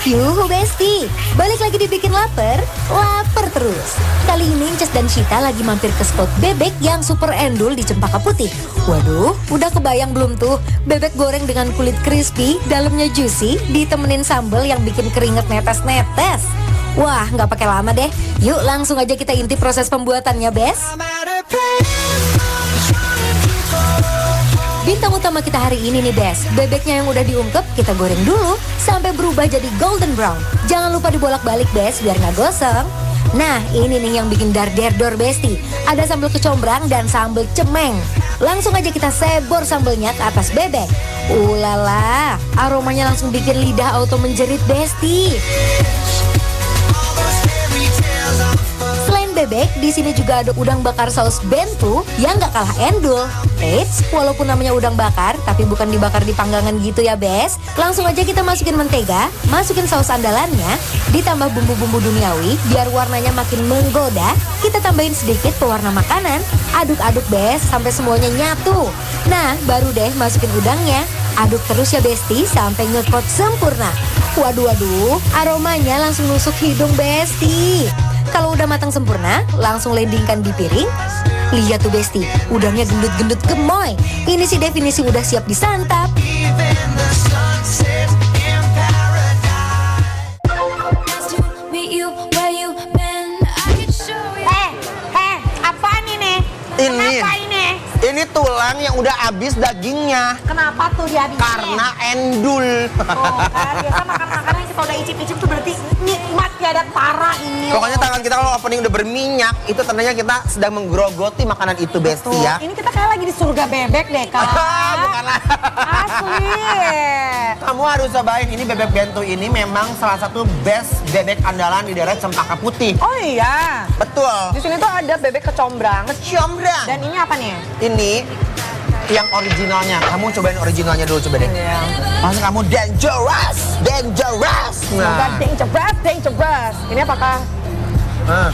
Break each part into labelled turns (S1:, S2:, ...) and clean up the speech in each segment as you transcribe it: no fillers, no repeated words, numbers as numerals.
S1: Yuhu Besti, balik lagi dibikin lapar terus. Kali ini Inces dan Shita lagi mampir ke spot bebek yang super endul di Cempaka Putih. Waduh, udah kebayang belum tuh bebek goreng dengan kulit crispy, dalamnya juicy, ditemenin sambal yang bikin keringet netes-netes. Wah, nggak pakai lama deh. Yuk langsung aja kita intip proses pembuatannya, Bes. Bintang utama kita hari ini nih, Bes. Bebeknya yang udah diungkep kita goreng dulu sampai berubah jadi golden brown. Jangan lupa dibolak-balik, Bes, biar nggak gosong. Nah, ini nih yang bikin dar-der-dor, Besti. Ada sambal kecombrang dan sambal cemeng. Langsung aja kita sebor sambelnya ke atas bebek. Ulala, aromanya langsung bikin lidah auto menjerit, Besti. Bebek, di sini juga ada udang bakar saus bento yang gak kalah endul. Eits, walaupun namanya udang bakar, tapi bukan dibakar di panggangan gitu ya, Bes. Langsung aja kita masukin mentega, masukin saus andalannya, ditambah bumbu-bumbu duniawi biar warnanya makin menggoda. Kita tambahin sedikit pewarna makanan, aduk-aduk, Bes, sampai semuanya nyatu. Nah, baru deh masukin udangnya. Aduk terus ya, Besti, sampai ngekot sempurna. Waduh, aromanya langsung nusuk hidung, Besti. Kalau udah matang sempurna, langsung landingkan di piring. Lihat tuh, Besti, udangnya gendut-gendut gemoy. Ini sih definisi udah siap disantap.
S2: Apaan ini? Kenapa ini?
S3: Ini tulang yang udah habis dagingnya.
S2: Kenapa tuh dihabisin?
S3: Karena endul.
S2: Oh, kan biasa makan makanan yang kita udah icip-icip tuh berarti nikmat ya, ada tara ini.
S3: Pokoknya tangan kita kalau opening udah berminyak, itu tandanya kita sedang menggerogoti makanan itu, Besti, ya.
S2: Ini kita kayak lagi di surga bebek deh, Kak.
S3: Bukanlah.
S2: Asli.
S3: Kamu harus cobain, ini bebek bento ini memang salah satu best bebek andalan di daerah Cempaka Putih.
S2: Oh iya.
S3: Betul.
S2: Di sini tuh ada bebek kecombrang.
S3: Kecombrang.
S2: Dan ini apa nih?
S3: Ini yang originalnya. Kamu cobain originalnya dulu, coba deh.
S2: Iya.
S3: Masa kamu dangerous.
S2: Semoga dangerous. Ini apakah?
S3: Nah.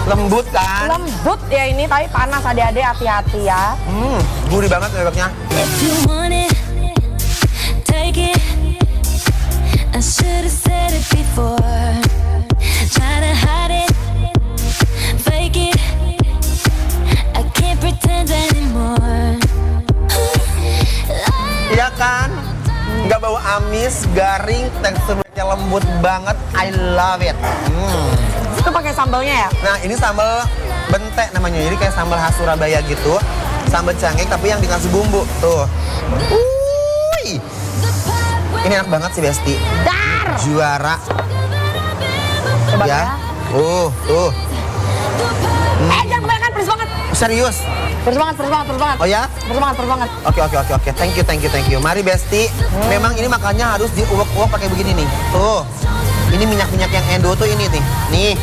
S3: Lembut kan?
S2: Lembut ya ini, tapi panas, adik-adik, hati-hati ya.
S3: Gurih banget bebeknya. Iya kan? Nggak bau amis, garing, teksturnya lembut banget. I love it.
S2: Itu pakai sambalnya ya?
S3: Nah, ini sambal bentek namanya. Jadi kayak sambal khas Surabaya gitu. Sambal cengkeh tapi yang dikasih bumbu. Tuh. Ini enak banget sih, Besti.
S2: Dar!
S3: Juara.
S2: Coba
S3: Ya. Tuh.
S2: Jangan kebanyakan, pedes banget.
S3: Serius?
S2: Pedes banget.
S3: Oh ya?
S2: Pedes banget.
S3: Oke. Thank you. Mari, Besti. Memang ini makannya harus diuak-uak pakai begini nih. Tuh. Ini minyak-minyak yang endo tuh ini nih. Nih.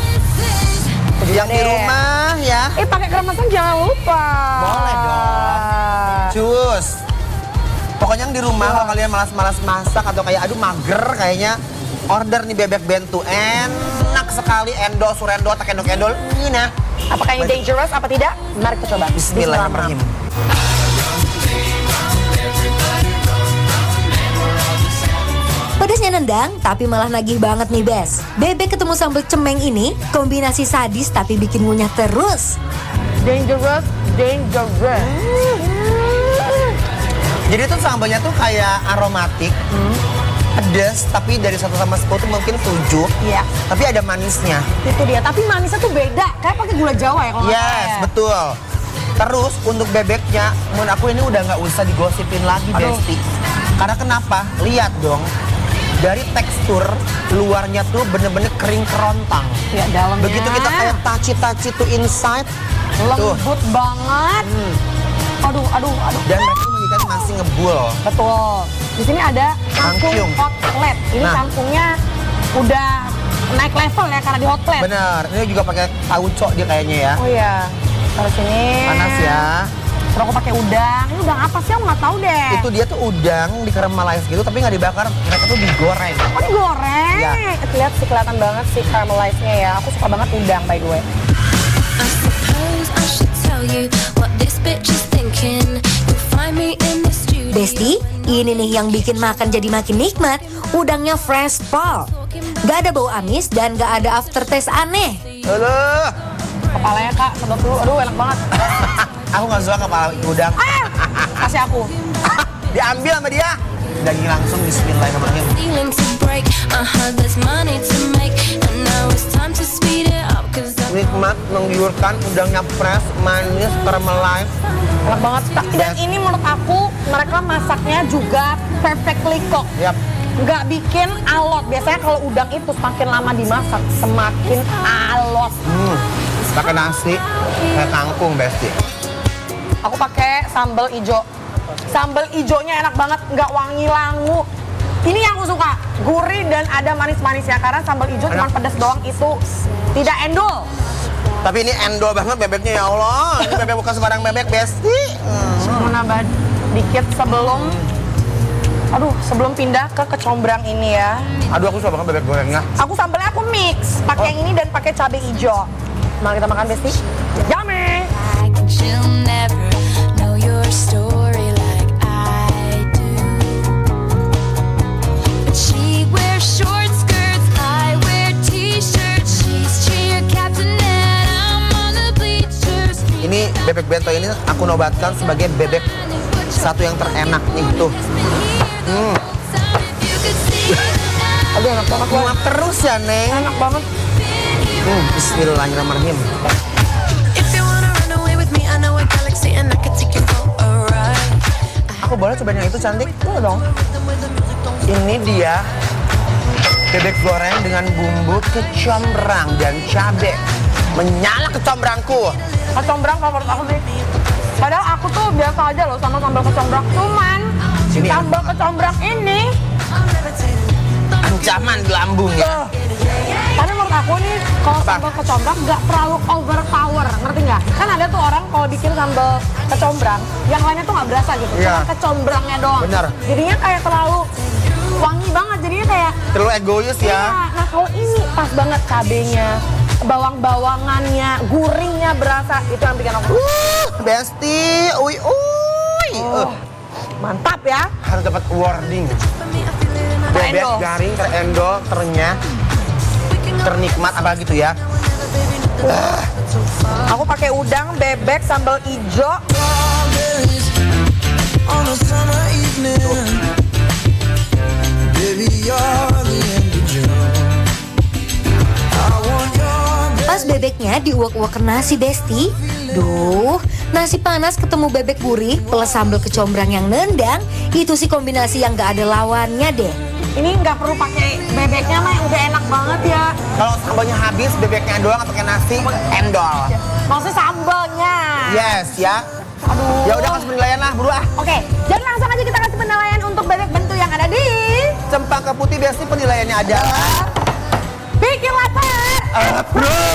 S3: Yang di rumah ya.
S2: Pakai kremesan jangan lupa.
S3: Boleh dong. Cus. Pokoknya yang di rumah kalau kalian malas-malas masak atau kayak aduh mager kayaknya, order nih bebek bento. Enak sekali, endo, surendo, tak endol-endol. Ini nah.
S2: Apakah ini dangerous apa tidak? Mari kita coba.
S3: Bismillahirrahmanirrahim.
S1: Pedasnya nendang, tapi malah nagih banget nih, Bes. Bebek ketemu sambal cemeng ini, kombinasi sadis tapi bikin ngunyah terus.
S2: Dangerous.
S3: Jadi tuh sambalnya tuh kayak aromatik, pedas, tapi dari 1 sama 10 tuh mungkin 7.
S2: Iya.
S3: Tapi ada manisnya.
S2: Itu dia, tapi manisnya tuh beda. Kayak pakai gula Jawa ya kalau nggak salah
S3: Yes,
S2: ya?
S3: betul. Terus untuk bebeknya, menurut aku ini udah nggak usah digosipin lagi, Besti. Karena kenapa? Lihat dong. Dari tekstur luarnya tuh bener-bener kering kerontang.
S2: Ya, dalamnya.
S3: Begitu kita kayak touchy to inside, tuh.
S2: Lembut banget. Aduh.
S3: Dan mereka menjadikan masih ngebul.
S2: Betul. Di sini ada kangkung hot plate. Ini
S3: Nah.
S2: kangkungnya udah naik level ya karena di hot plate.
S3: Bener, ini juga pakai tauco dia kayaknya ya.
S2: Oh iya. Taruh sini.
S3: Panas ya.
S2: Terus aku pakai udang. Ini udang apa sih? Aku nggak tahu deh.
S3: Itu dia tuh udang dikaramelize gitu tapi nggak dibakar, mereka tuh digoreng.
S2: Oh, digoreng.
S3: Iya.
S2: Lihat sih, kelihatan banget sih caramelize-nya ya. Aku suka banget udang by the way.
S1: Besti, ini nih yang bikin makan jadi makin nikmat. Udangnya fresh pol. Gak ada bau amis dan gak ada aftertaste aneh.
S3: Aduh.
S2: Kepalanya Kak, sedot dulu. Aduh enak banget.
S3: Aku nggak suka kepala udang.
S2: Kasih aku.
S3: Diambil sama dia. Daging langsung bismillahirrahmanirrahim.
S4: Feeling to break, there's money to make, and now it's time to speed it up, 'cause I'm
S3: Nikmat, menggiurkan, udangnya fresh, manis, caramelized.
S2: Enak banget. Dan ini menurut aku mereka masaknya juga perfectly cooked.
S3: Yap.
S2: Nggak bikin alot. Biasanya kalau udang itu semakin lama dimasak semakin alot.
S3: Pakai nasi, kayak kangkung, Besti.
S2: Aku pakai sambal ijo. Sambal ijonya enak banget, nggak wangi langu. Ini yang aku suka, gurih dan ada manis-manisnya. Karena sambal ijo cuma pedas doang itu tidak endul.
S3: Tapi ini endol banget bebeknya, ya Allah. Ini bebek bukan sembarang bebek, Besti.
S2: Mau nambah dikit sebelum pindah ke kecombrang ini ya.
S3: Aduh, aku suka banget bebek gorengnya.
S2: Aku sambalnya aku mix, pakai yang ini dan pakai cabai hijau. Mari kita makan, Besti. Yummy.
S4: she'll never know your story like I do. But she wears short skirts, I wear t-shirts. She's cheer captain and I'm on the bleachers.
S3: Ini bebek bento ini aku nobatkan sebagai bebek satu yang terenak nih tuh.
S2: Aduh enak banget.
S3: Muat terus ya, Neng.
S2: Enak banget.
S3: Bismillahirrahmanirrahim.
S4: If you wanna run away with me, I know a galaxy and I could take you for a ride.
S3: Aku boleh cobain yang itu, cantik?
S2: Boleh dong.
S3: Ini dia bebek goreng dengan bumbu kecombrang dan cabe. Menyala kecombrangku.
S2: Kecombrang favorit aku sih. Padahal aku tuh biasa aja loh sama sambal kecombrang. Cuman
S3: Sini,
S2: sambal kecombrang ini
S3: ancaman di lambung ya.
S2: tapi menurut aku nih kalau sambal kecombrang nggak terlalu overpower, ngerti nggak? Kan ada tuh orang kalau bikin sambal kecombrang, yang lainnya tuh nggak berasa gitu,
S3: Iya.
S2: cuma kecombrangnya doang.
S3: Benar.
S2: Jadinya kayak terlalu wangi banget, jadinya kayak
S3: Terlalu egois ya.
S2: iya. Nah kalau ini pas banget cabenya, bawang-bawangannya, gurihnya berasa, itu yang bikin aku
S3: Besti, uy.
S2: mantap ya.
S3: Harus dapat awarding. Bebek
S2: Terendol.
S3: garing, terendol, ternyah, ternikmat apa gitu ya.
S2: Aku pakai udang, bebek, sambal ijo.
S5: On a summer evening, baby, you're the end of June. I want your
S1: Pas bebeknya diuak-uak ke nasi, Besti. Duh, nasi panas ketemu bebek gurih plus sambal kecombrang yang nendang, itu sih kombinasi yang gak ada lawannya deh.
S2: Ini nggak perlu pakai bebeknya mah udah enak banget ya.
S3: Kalau sambalnya habis, bebeknya doang atau pakai nasi, endol.
S2: Maksudnya sambalnya.
S3: Yes ya.
S2: Aduh.
S3: Ya udah kasih penilaian lah, buru ah.
S2: Oke, dan langsung aja kita kasih penilaian untuk bebek bentu yang ada di
S3: Cempaka putih Besti penilaiannya adalah
S2: bikin lapar.
S3: approve.